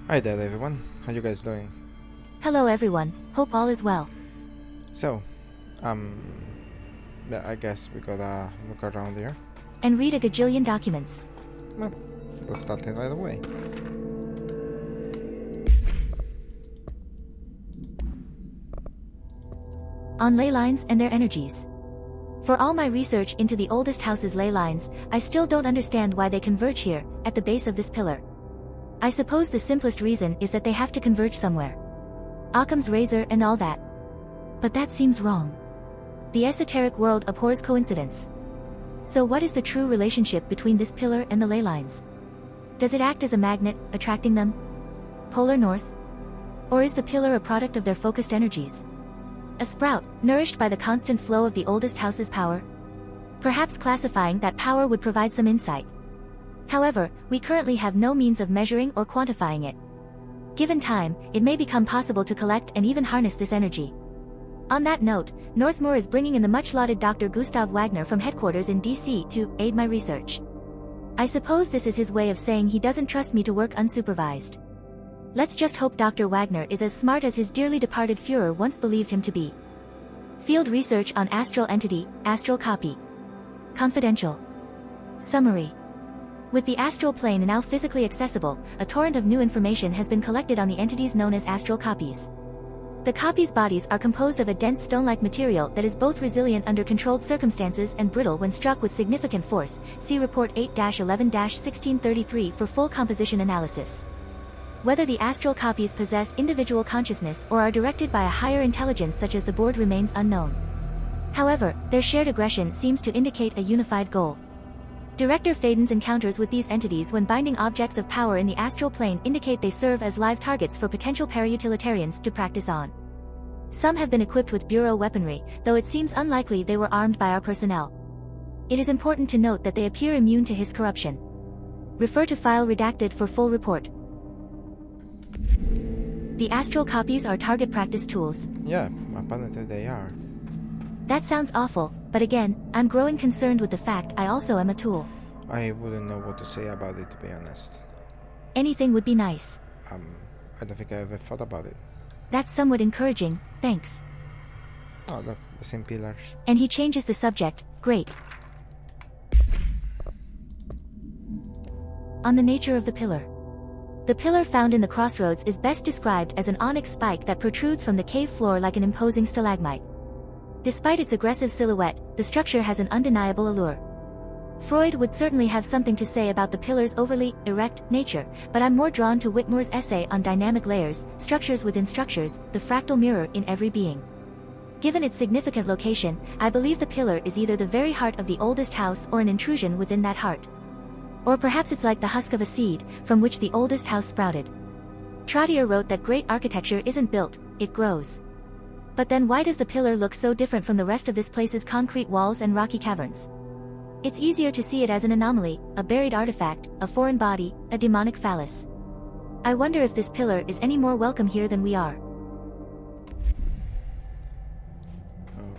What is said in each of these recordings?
Hi there everyone, how you guys doing? Hello everyone, hope all is well. So, um, yeah, I guess we gotta look around here. And read a gajillion documents. Well, we'll start it right away. On ley lines and their energies. For all my research into the oldest house's ley lines, I still don't understand why they converge here, at the base of this pillar. I suppose the simplest reason is that they have to converge somewhere. Occam's razor and all that. But that seems wrong. The esoteric world abhors coincidence. So what is the true relationship between this pillar and the ley lines? Does it act as a magnet, attracting them? Polar north? Or is the pillar a product of their focused energies? A sprout, nourished by the constant flow of the oldest house's power? Perhaps classifying that power would provide some insight. However, we currently have no means of measuring or quantifying it. Given time, it may become possible to collect and even harness this energy. On that note, Northmoor is bringing in the much-lauded Dr. Gustav Wagner from headquarters in DC to aid my research. I suppose this is his way of saying he doesn't trust me to work unsupervised. Let's just hope Dr. Wagner is as smart as his dearly departed Führer once believed him to be. Field research on astral entity, astral copy. Confidential. Summary. With the astral plane now physically accessible, a torrent of new information has been collected on the entities known as astral copies. The copies' bodies are composed of a dense stone-like material that is both resilient under controlled circumstances and brittle when struck with significant force. See Report 8-11-1633 for full composition analysis. Whether the astral copies possess individual consciousness or are directed by a higher intelligence such as the board remains unknown. However, their shared aggression seems to indicate a unified goal. Director Faden's encounters with these entities when binding objects of power in the astral plane indicate they serve as live targets for potential para-utilitarians to practice on. Some have been equipped with bureau weaponry, though it seems unlikely they were armed by our personnel. It is important to note that they appear immune to his corruption. Refer to file redacted for full report. The astral copies are target practice tools. Yeah, apparently they are. That sounds awful, but again, I'm growing concerned with the fact I also am a tool. I wouldn't know what to say about it, to be honest. Anything would be nice. I don't think I ever thought about it. That's somewhat encouraging, thanks. Oh look, the same pillars. And he changes the subject, great. On the nature of the pillar. The pillar found in the crossroads is best described as an onyx spike that protrudes from the cave floor like an imposing stalagmite. Despite its aggressive silhouette, the structure has an undeniable allure. Freud would certainly have something to say about the pillar's overly erect nature, but I'm more drawn to Whitmore's essay on dynamic layers, structures within structures, the fractal mirror in every being. Given its significant location, I believe the pillar is either the very heart of the oldest house or an intrusion within that heart. Or perhaps it's like the husk of a seed, from which the oldest house sprouted. Trottier wrote that great architecture isn't built, it grows. But then why does the pillar look so different from the rest of this place's concrete walls and rocky caverns? It's easier to see it as an anomaly, a buried artifact, a foreign body, a demonic phallus. I wonder if this pillar is any more welcome here than we are.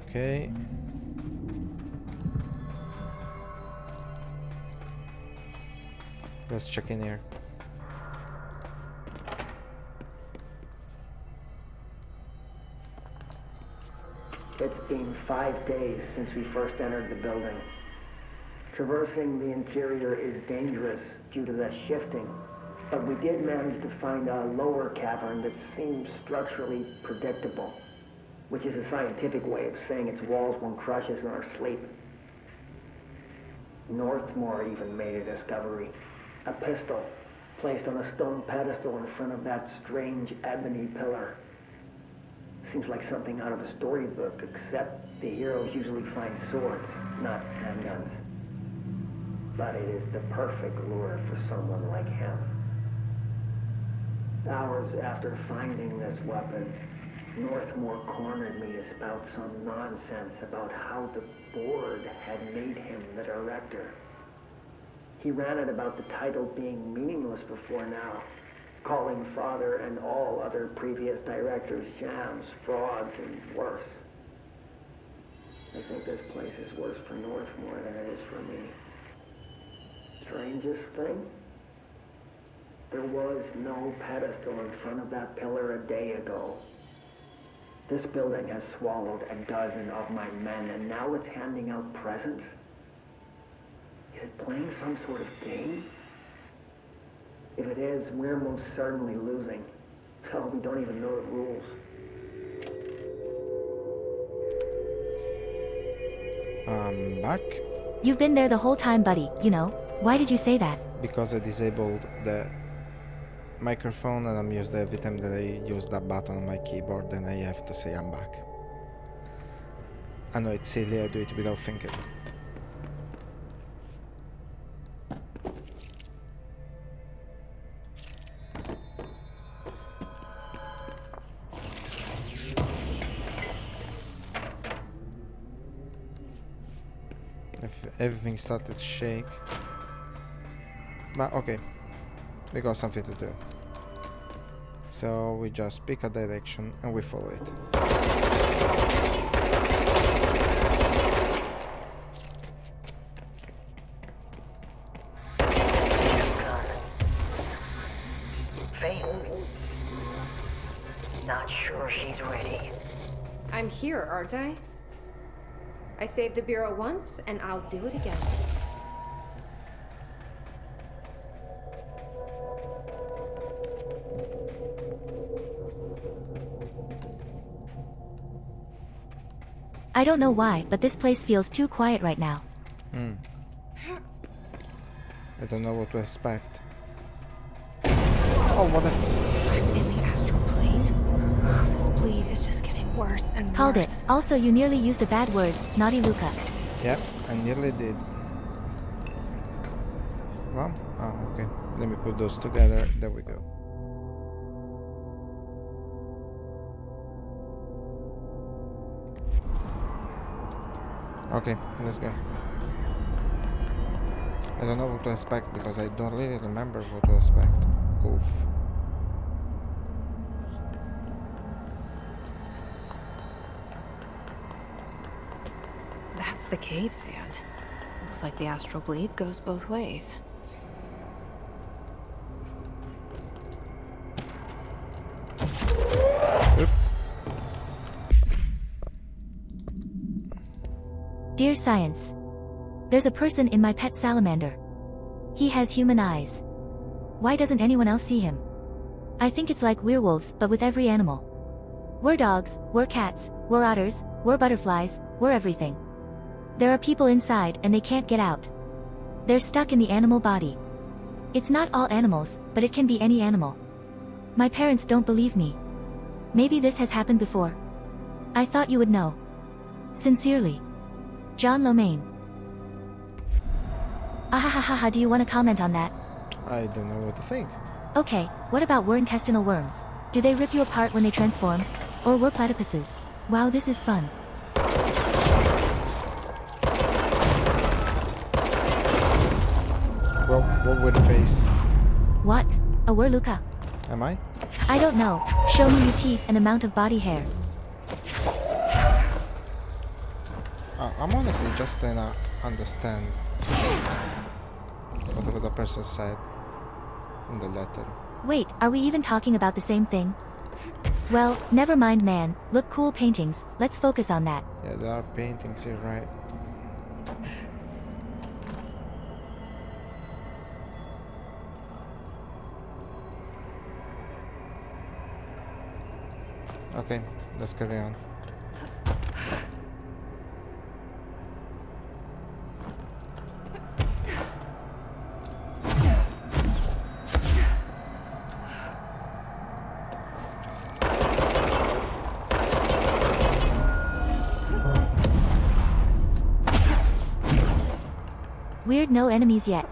Okay. Let's check in here. It's been 5 days since we first entered the building. Traversing the interior is dangerous due to the shifting, but we did manage to find a lower cavern that seems structurally predictable, which is a scientific way of saying its walls won't crush us in our sleep. Northmoor even made a discovery. A pistol, placed on a stone pedestal in front of that strange ebony pillar. Seems like something out of a storybook, except the heroes usually find swords, not handguns. But it is the perfect lure for someone like him. Hours after finding this weapon, Northmoor cornered me to spout some nonsense about how the board had made him the director. He ran it about the title being meaningless before now, calling Father and all other previous directors shams, frauds, and worse. I think this place is worse for Northmoor than it is for me. Strangest thing? There was no pedestal in front of that pillar a day ago. This building has swallowed a dozen of my men, and now it's handing out presents? Is it playing some sort of game? If it is, we're most certainly losing. Hell, we don't even know the rules. I'm back You've been there the whole time, buddy, you know. Why did you say that? because I disabled the microphone and I'm used every time that I use that button on my keyboard, then I have to say I'm back. I know it's silly, I do it without thinking. If everything started to shake. But okay, we got something to do. So we just pick a direction and we follow it. Not sure she's ready. I'm here, aren't I? I saved the Bureau once, and I'll do it again. I don't know why, but this place feels too quiet right now. I don't know what to expect. Oh, what the... I'm in the astral plane. This bleed is just getting worse and worse. Called it. Also, you nearly used a bad word, naughty Luca. Yep, I nearly did. Well, oh, okay. Let me put those together. There we go. Okay, let's go. I don't know what to expect because I don't really remember what to expect. Oof. That's the cave sand. Looks like the astral bleed goes both ways. Oops. Dear Science, there's a person in my pet salamander. He has human eyes. Why doesn't anyone else see him? I think it's like werewolves, but with every animal. We're dogs, we're cats, we're otters, we're butterflies, we're everything. There are people inside and they can't get out. They're stuck in the animal body. It's not all animals, but it can be any animal. My parents don't believe me. Maybe this has happened before. I thought you would know. Sincerely, John Lomaine. Ahahaha, do you want to comment on that? I don't know what to think. Okay, what about were intestinal worms? Do they rip you apart when they transform? Or were platypuses? Wow, this is fun. Well, what would the face? What? A were Luca? Am I? I don't know. Show me your teeth and amount of body hair. I'm honestly just trying to understand whatever the person said in the letter. Wait, are we even talking about the same thing? Well, never mind, man. Look, cool paintings. Let's focus on that. Yeah, there are paintings here, right? Okay, let's carry on. Weird, no enemies yet.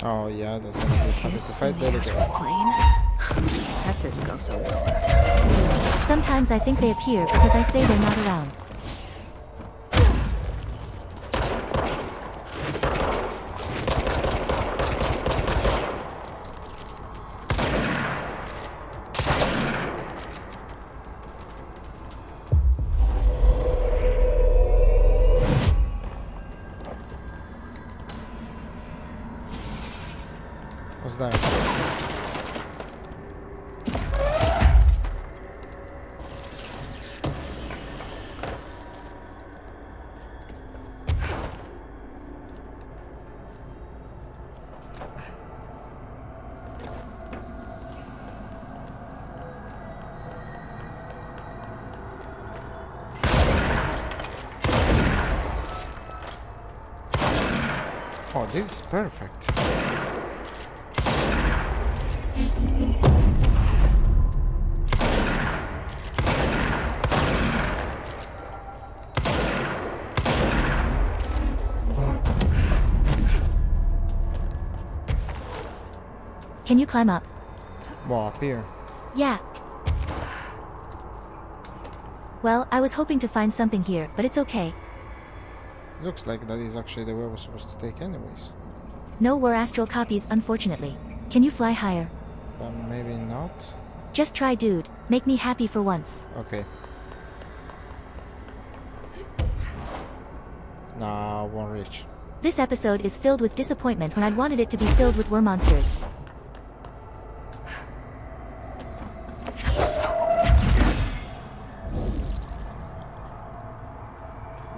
Oh yeah, there's gonna be something to fight. There we astral go. plane? That didn't go so well last time. Sometimes I think they appear because I say they're not around. What's that? Oh, this is perfect. Can you climb up? Well, up here. Yeah. Well, I was hoping to find something here, but it's okay. Looks like that is actually the way we're supposed to take anyways. No were astral copies, unfortunately. Can you fly higher? But maybe not. Just try, dude. Make me happy for once. Okay. Nah, won't reach. This episode is filled with disappointment when I'd wanted it to be filled with were monsters.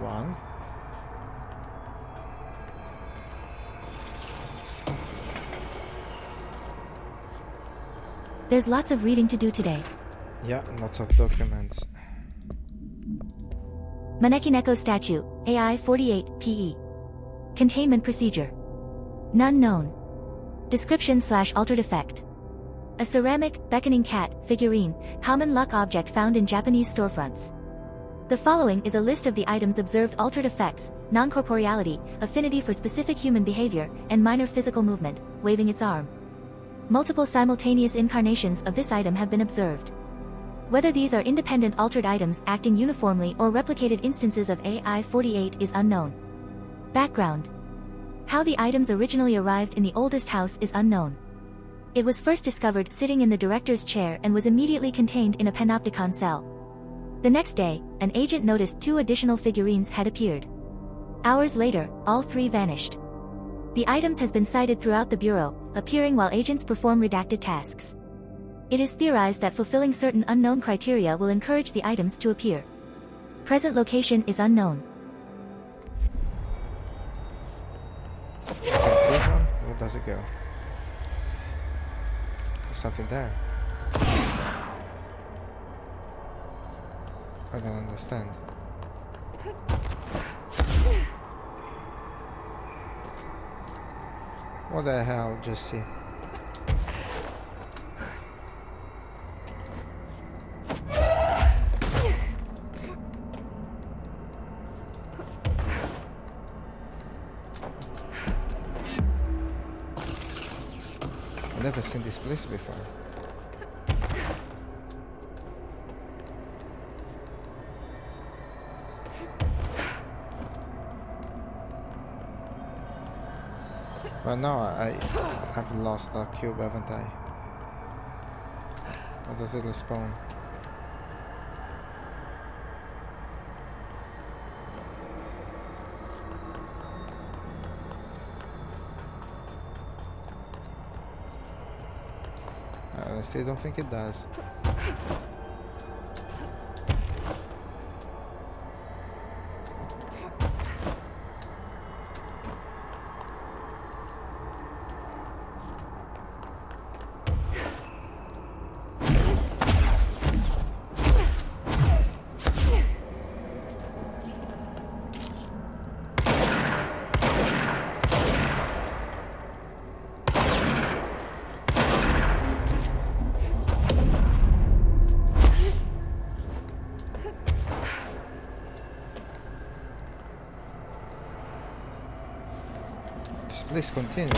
One. There's lots of reading to do today. Yeah, lots of documents. Manekineko statue, AI 48, PE. Containment procedure. None known. Description/altered effect. A ceramic, beckoning cat, figurine, common luck object found in Japanese storefronts. The following is a list of the items observed: altered effects, non-corporeality, affinity for specific human behavior, and minor physical movement, waving its arm. Multiple simultaneous incarnations of this item have been observed. Whether these are independent altered items acting uniformly or replicated instances of AI-48 is unknown. Background. How the items originally arrived in the oldest house is unknown. It was first discovered sitting in the director's chair and was immediately contained in a panopticon cell. The next day, an agent noticed 2 additional figurines had appeared. Hours later, all 3 vanished. The items has been cited throughout the Bureau, appearing while agents perform redacted tasks. It is theorized that fulfilling certain unknown criteria will encourage the items to appear. Present location is unknown. Okay, this one, where does it go? There's something there. I don't understand. What the hell, Jesse? I've never seen this place before. Well, now I have lost that cube, haven't I? Or does it respawn? I honestly don't think it does. This place continues.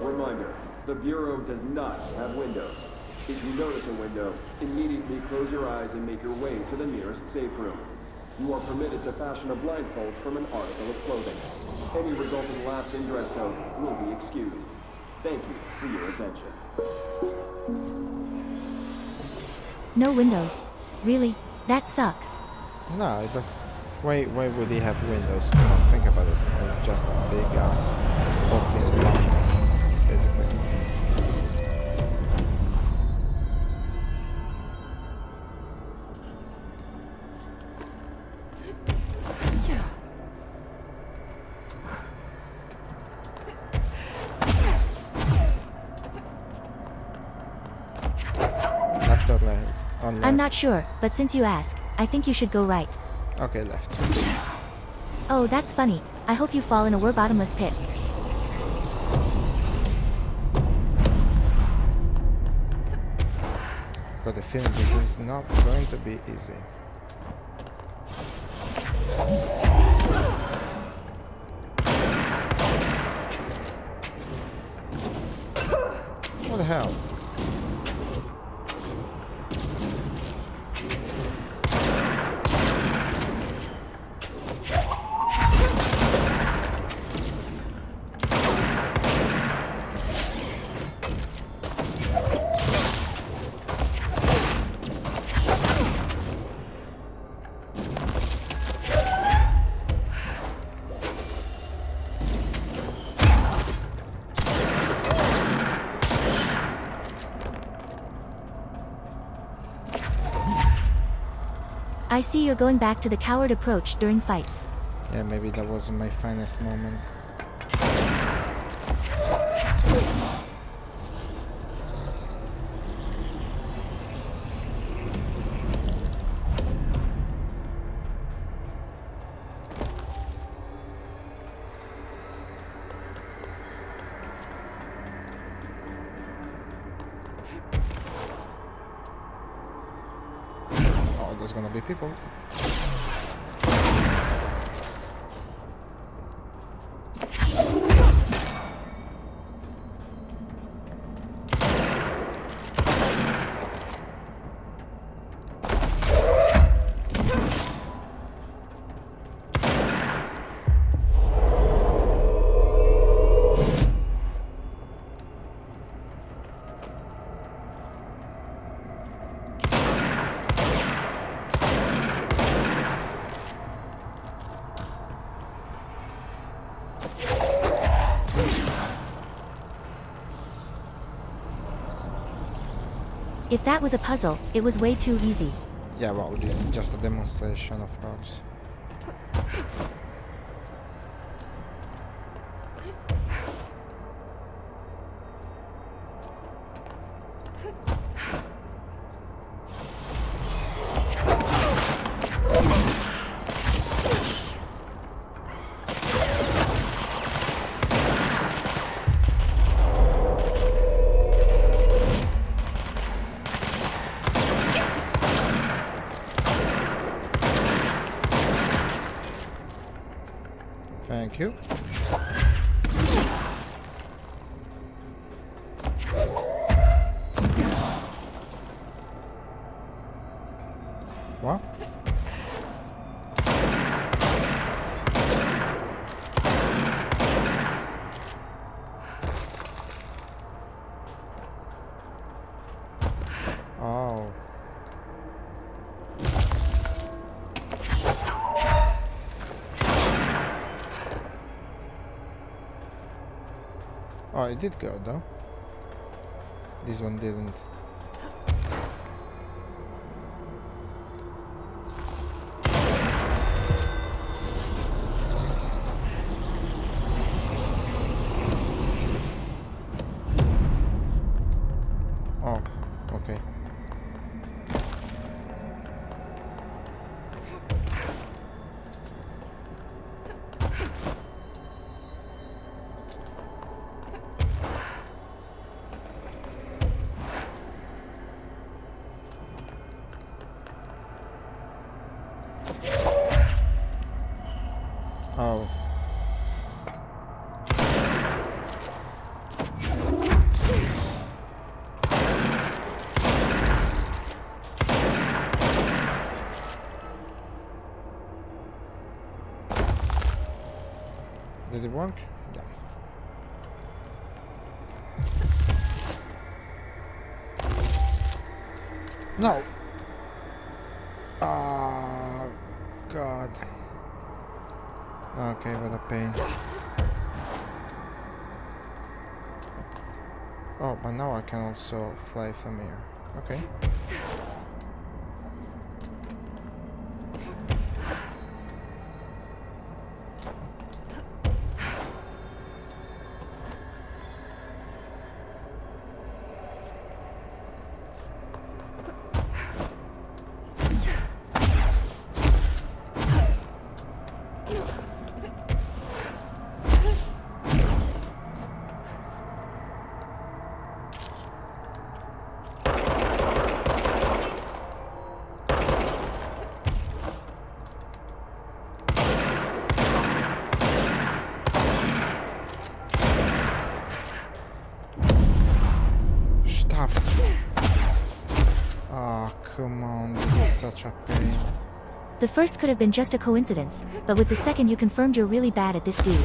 Reminder, the Bureau does not have windows. If you notice a window, immediately close your eyes and make your way to the nearest safe room. You are permitted to fashion a blindfold from an article of clothing. Any resulting lapse in dress code will be excused. Thank you for your attention. No windows. Really? That sucks. No, it does. Why would he have windows? Come on, think about it. It's just a big ass office block, basically. Left or left? On left. I'm not sure, but since you ask, I think you should go right. Okay, left. Oh, that's funny. I hope you fall in a bottomless pit. Got the feeling this is not going to be easy. What the hell? I see you're going back to the coward approach during fights. Yeah, maybe that wasn't my finest moment. Oh, there's gonna be people. If that was a puzzle, it was way too easy. Yeah, well, this is just a demonstration, of course. Thank you. What? Oh. Oh, it did go though. This one didn't. Oh, okay. Oh. Did it work? Yeah. No! Oh, God. Okay, what a pain. Oh, but now I can also fly from here. Okay. Oh, come on, this is such a pain. The first could have been just a coincidence, but with the second you confirmed you're really bad at this, dude.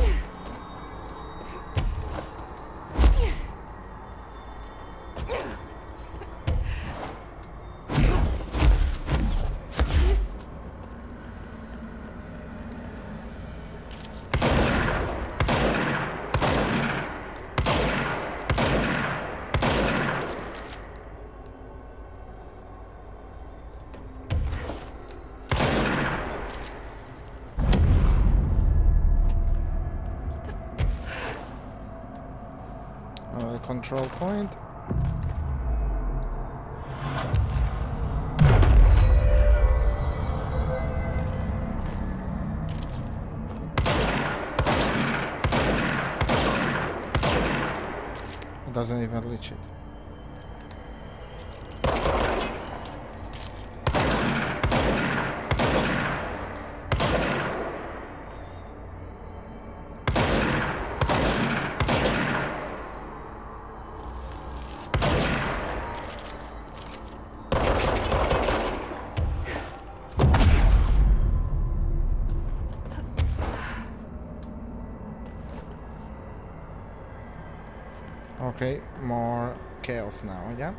Control point. It doesn't even reach it. Okay, more chaos now, yeah?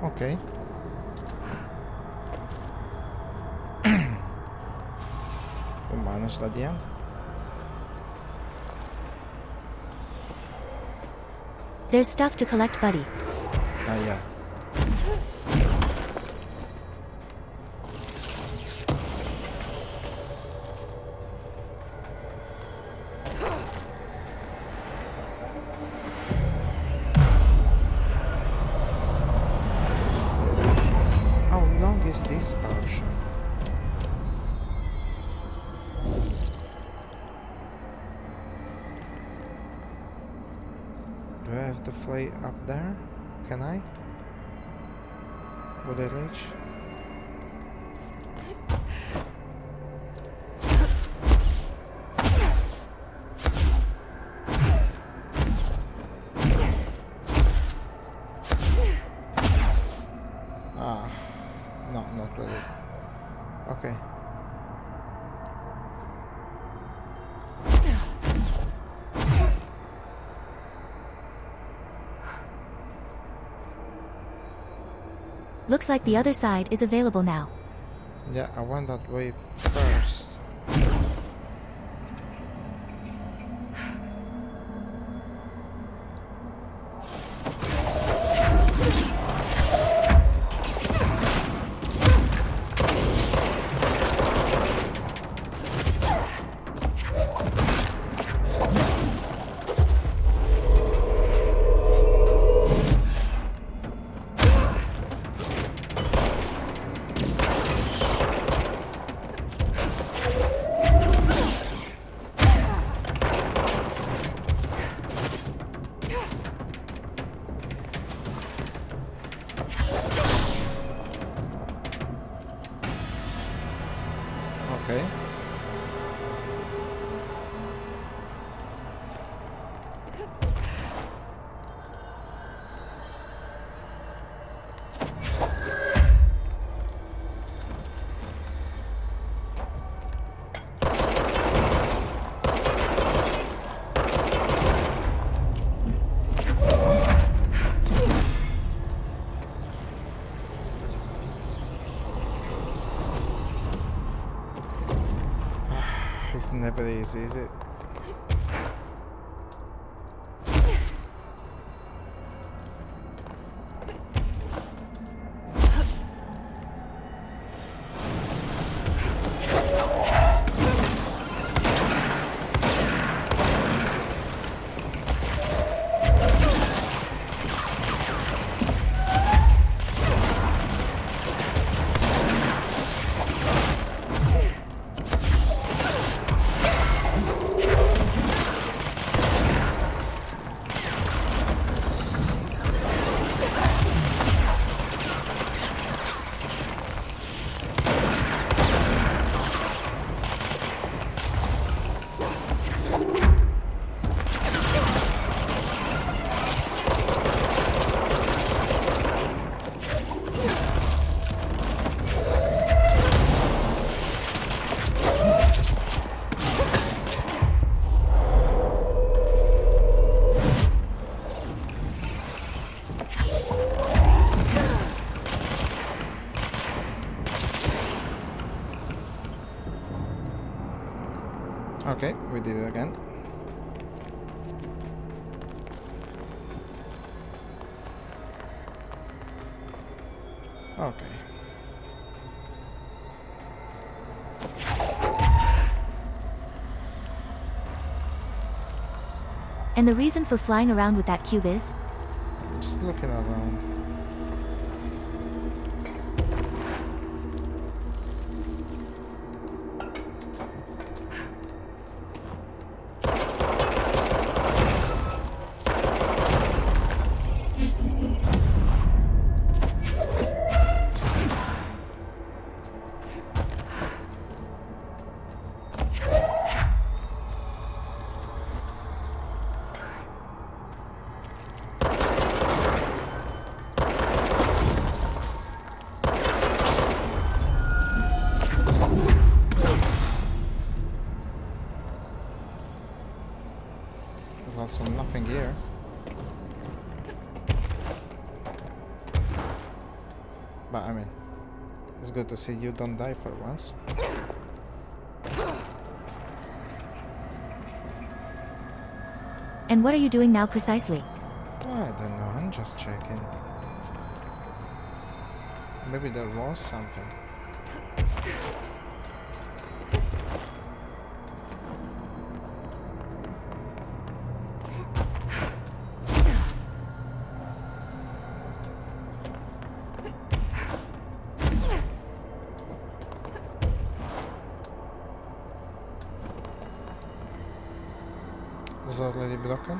Okay. We managed at the end. There's stuff to collect, buddy. Yeah. How long is this potion? Do I have to fly up there? Can I? Would I reach? Ah, no, not really. Okay. Looks like the other side is available now. Yeah, I went that way first. Okay. It's never easy, is it? Okay, we did it again. Okay. And the reason for flying around with that cube is? Just looking around. There's also nothing here. But I mean, it's good to see you don't die for once. And what are you doing now precisely? I don't know, I'm just checking. Maybe there was something. Is already broken?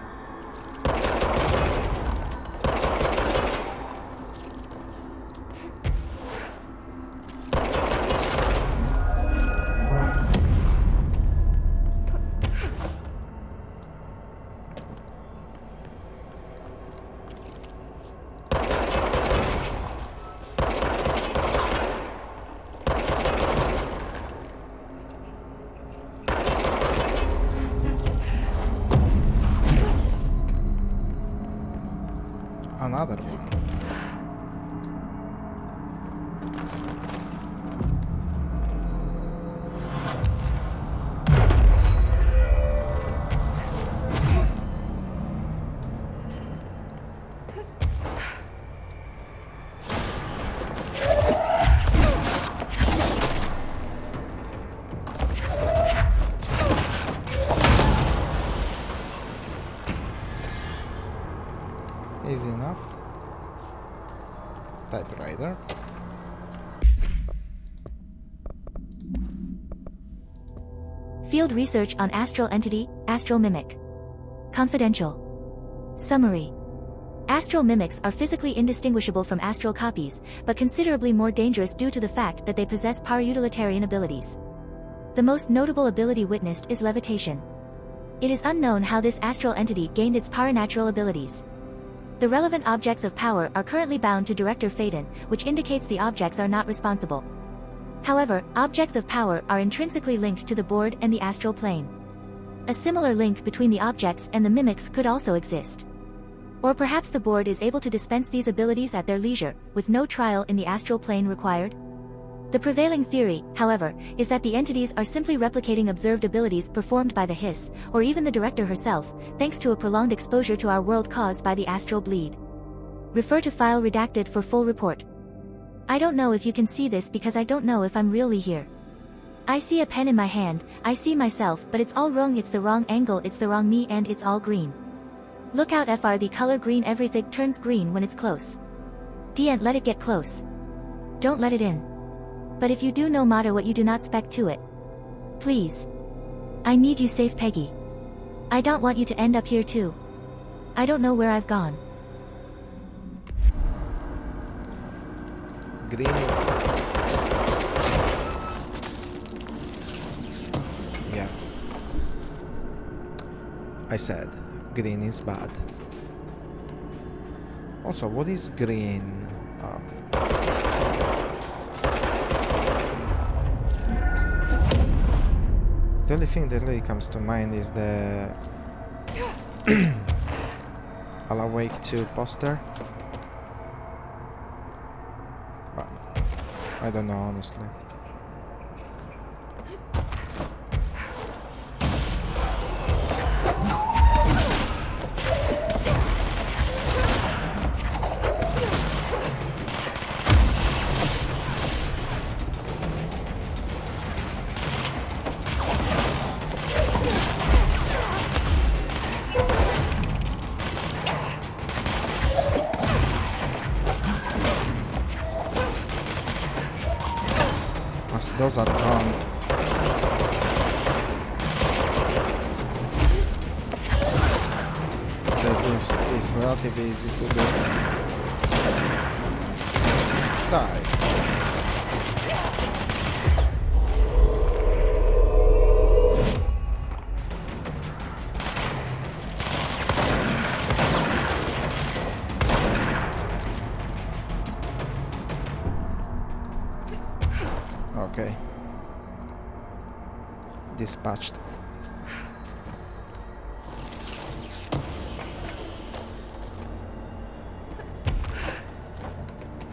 Another one. Easy enough. Typewriter. Field research on astral entity, astral mimic. Confidential. Summary. Astral mimics are physically indistinguishable from astral copies, but considerably more dangerous due to the fact that they possess para-utilitarian abilities. The most notable ability witnessed is levitation. It is unknown how this astral entity gained its paranatural abilities. The relevant objects of power are currently bound to Director Faden, which indicates the objects are not responsible. However, objects of power are intrinsically linked to the board and the astral plane. A similar link between the objects and the mimics could also exist. Or perhaps the board is able to dispense these abilities at their leisure, with no trial in the astral plane required? The prevailing theory, however, is that the entities are simply replicating observed abilities performed by the Hiss, or even the Director herself, thanks to a prolonged exposure to our world caused by the astral bleed. Refer to file redacted for full report. I don't know if you can see this because I don't know if I'm really here. I see a pen in my hand, I see myself, but it's all wrong, it's the wrong angle, it's the wrong me, and it's all green. Look out FR, the color green, everything turns green when it's close. Don't let it get close. Don't let it in. But if you do, no matter what, you do not spec to it. Please. I need you safe, Peggy. I don't want you to end up here too. I don't know where I've gone. Green is... Yeah. I said, green is bad. Also, what is green? The only thing that really comes to mind is the I'll Awake 2 poster. But I don't know, honestly. Those are gone. The boost is relatively easy to do. Die. Okay. Dispatched.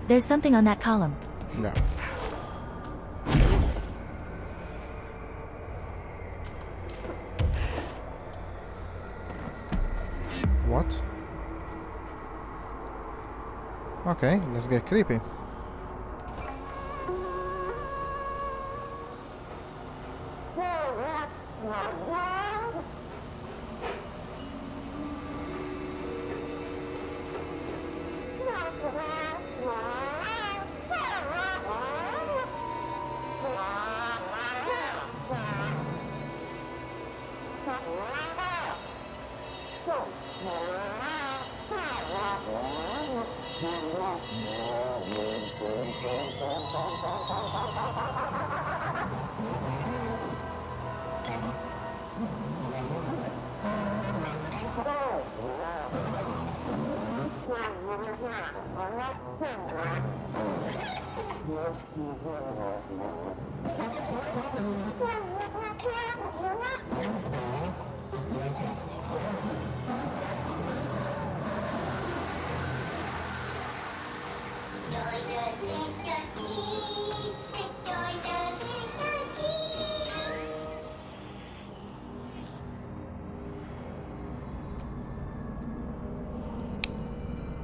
There's something on that column. No. What? Okay, let's get creepy.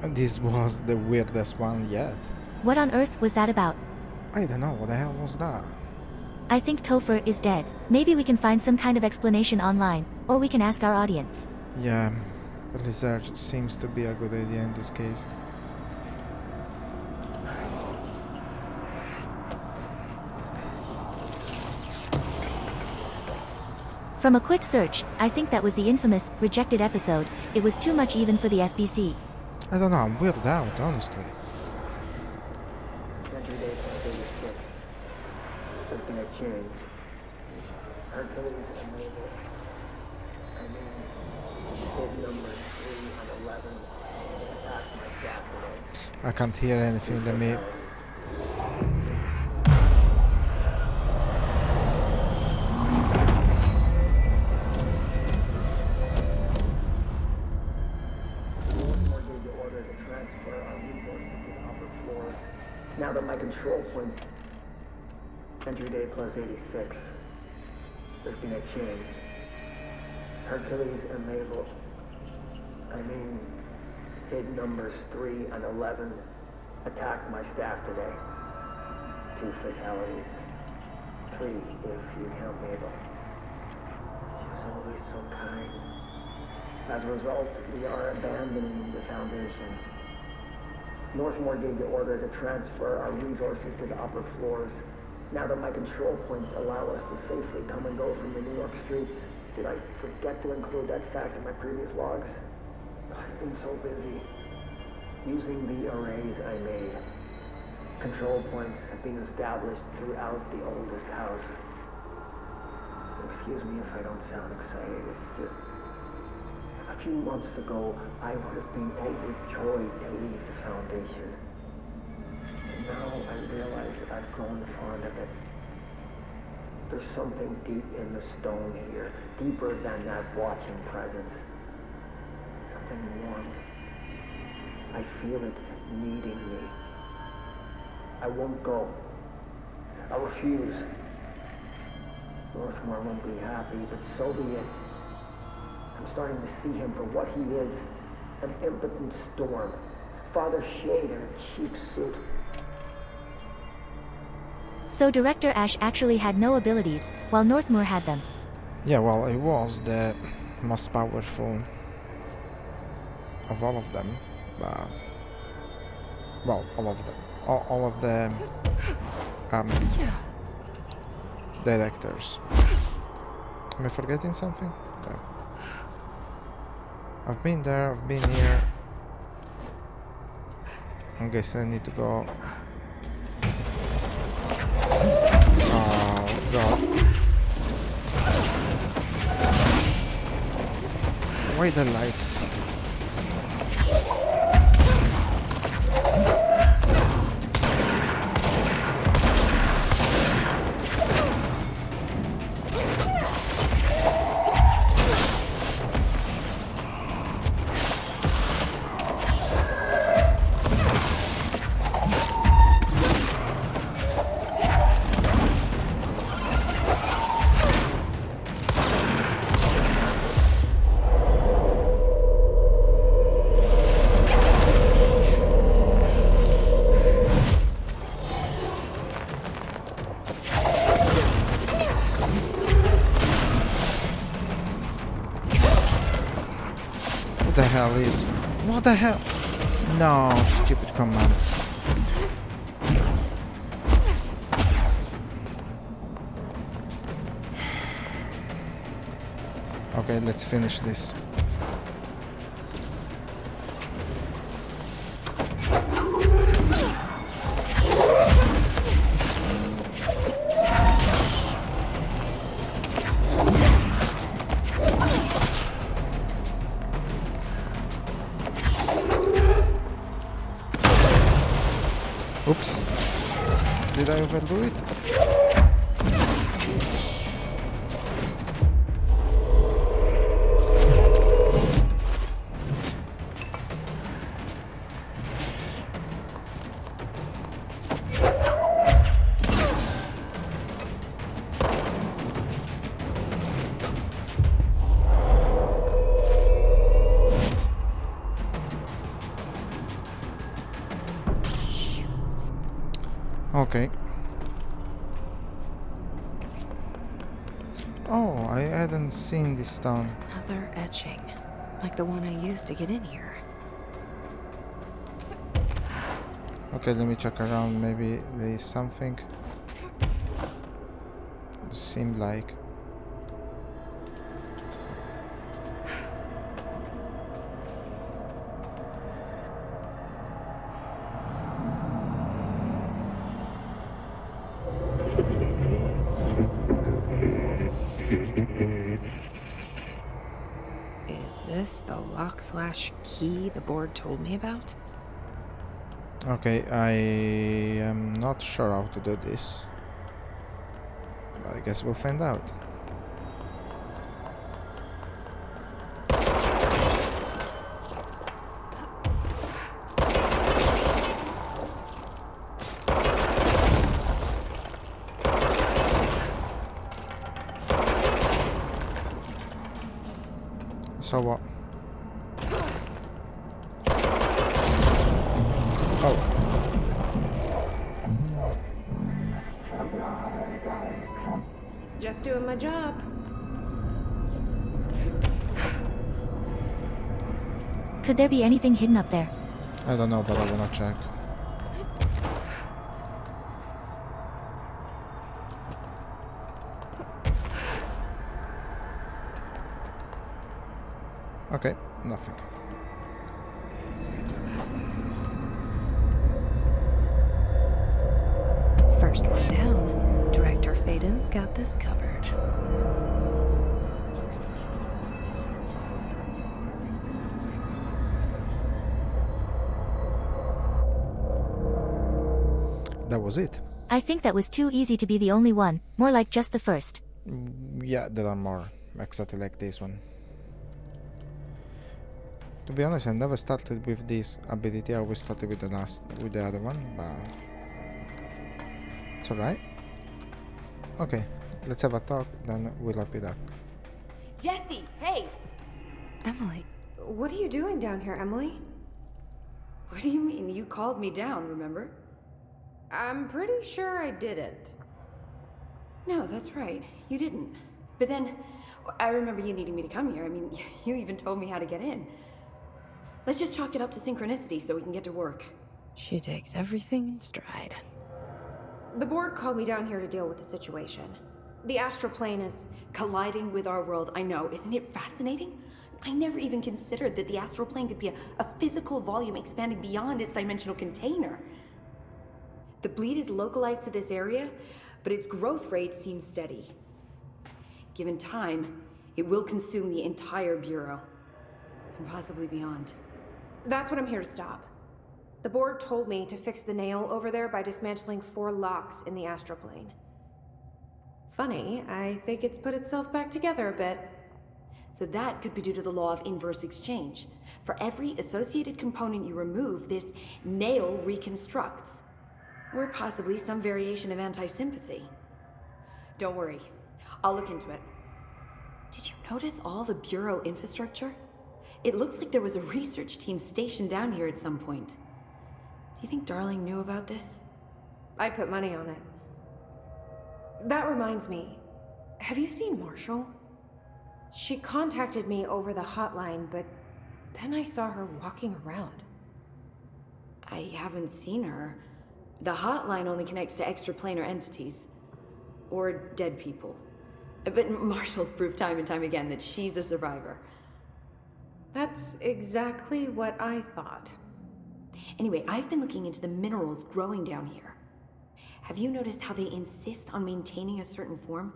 And this was the weirdest one yet. What on earth was that about? I don't know, what the hell was that? I think Topher is dead. Maybe we can find some kind of explanation online, or we can ask our audience. Yeah, research seems to be a good idea in this case. From a quick search, I think that was the infamous, rejected episode. It was too much even for the FBC. I don't know, I'm weirded out, honestly. Entry date was 86. There's been a change. Hercules and Mabel. I mean, bid number 3 on 11. Attacked my staff today. I can't hear anything that me. Now that my control points, entry day plus 86, there's been a change. Hercules and Mabel, I mean, bid numbers 3 and 11 attacked my staff today. 2 fatalities. 3 if you count Mabel. She was always so kind. As a result, we are abandoning the Foundation. Northmore gave the order to transfer our resources to the upper floors. Now that my control points allow us to safely come and go from the New York streets. Did I forget to include that fact in my previous logs? I've been so busy. Using the arrays I made. Control points have been established throughout the oldest house. Excuse me if I don't sound excited, it's just... A few months ago, I would have been overjoyed to leave the Foundation. And now I realize that I've grown fond of it. There's something deep in the stone here, deeper than that watching presence. Something warm. I feel it needing me. I won't go. I refuse. Northmore won't be happy, but so be it. I'm starting to see him for what he is, an impotent storm. Father Shade in a cheap suit. So Director Ash actually had no abilities, while Northmore had them. Yeah, well, it was the most powerful of all of them. Well, all of them. All of the directors. Am I forgetting something? No. I've been there, I've been here. I guess I need to go. Oh god. Why the lights? What the hell? No, stupid commands. Okay, let's finish this. Oops. Did I overdo it? Okay. Oh, I hadn't seen this stone. Another etching, like the one I used to get in here. Okay, let me check around. Maybe there is something. It seemed like. Is this the lock/key the board told me about? Okay, I am not sure how to do this. I guess we'll find out. So what? Oh. Just doing my job. Could there be anything hidden up there? I don't know, but I wanna check. Okay, nothing. First one down. Director Faden's got this covered. That was it. I think that was too easy to be the only one, more like just the first. Yeah, there are more exactly like this one. To be honest, I never started with this ability. I always started with the other one, but it's alright. Okay, let's have a talk, then we'll wrap it up. Jesse, hey! Emily, What are you doing down here, Emily? What do you mean? You called me down, remember? I'm pretty sure I didn't. No, that's right. You didn't. But then, I remember you needing me to come here. I mean, you even told me how to get in. Let's just chalk it up to synchronicity so we can get to work. she takes everything in stride. The board called me down here to deal with the situation. The astral plane is... Colliding with our world, I know. Isn't it fascinating? I never even considered that the astral plane could be a physical volume expanding beyond its dimensional container. The bleed is localized to this area, but its growth rate seems steady. Given time, it will consume the entire Bureau, and possibly beyond. That's what I'm here to stop. The board told me to fix the nail over there by dismantling 4 locks in the astral plane. Funny, I think it's put itself back together a bit. So that could be due to the law of inverse exchange. For every associated component you remove, this nail reconstructs. Or possibly some variation of anti-sympathy. Don't worry, I'll look into it. Did you notice all the Bureau infrastructure? It looks like there was a research team stationed down here at some point. Do you think Darling knew about this? I'd put money on it. That reminds me, have you seen Marshall? She contacted me over the hotline, but then I saw her walking around. I haven't seen her. The hotline only connects to extraplanar entities. Or dead people. But Marshall's proved time and time again that she's a survivor. That's exactly what I thought. Anyway, I've been looking into the minerals growing down here. Have you noticed how they insist on maintaining a certain form?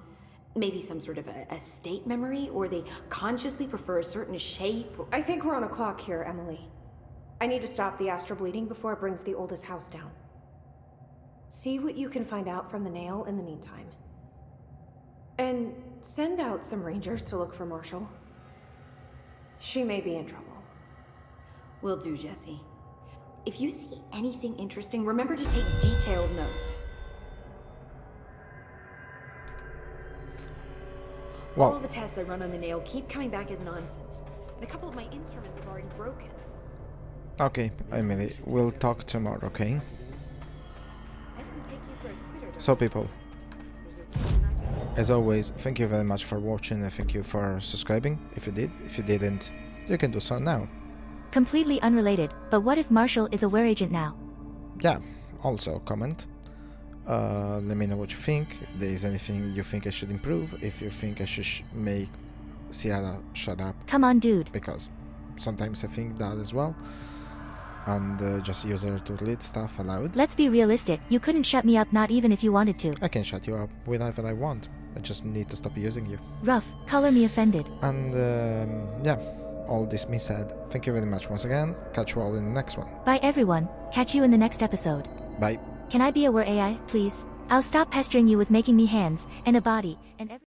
Maybe some sort of a state memory, or they consciously prefer a certain shape? I think we're on a clock here, Emily. I need to stop the astral bleeding before it brings the oldest house down. See what you can find out from the nail in the meantime. And send out some rangers to look for Marshall. She may be in trouble. Will do, Jesse. If you see anything interesting, remember to take detailed notes. Well, All the tests I run on the nail keep coming back as nonsense. And a couple of my instruments have already broken. okay, Emily, we'll talk tomorrow, okay? I didn't take you So people, as always, thank you very much for watching and thank you for subscribing if you did. If you didn't, you can do so now. Completely unrelated, but what if Marshall is a were agent now? Yeah, also comment. Let me know what you think, if there is anything you think I should improve, if you think I should make CIARA shut up. Come on, dude. Because sometimes I think that as well. And just use her to read stuff aloud. Let's be realistic, you couldn't shut me up not even if you wanted to. I can shut you up whenever I want. I just need to stop using you. Rough, color me offended. And yeah, all this being said, thank you very much once again. Catch you all in the next one. Bye everyone, catch you in the next episode. Bye. Can I be a were AI, please? I'll stop pestering you with making me hands, and a body, and every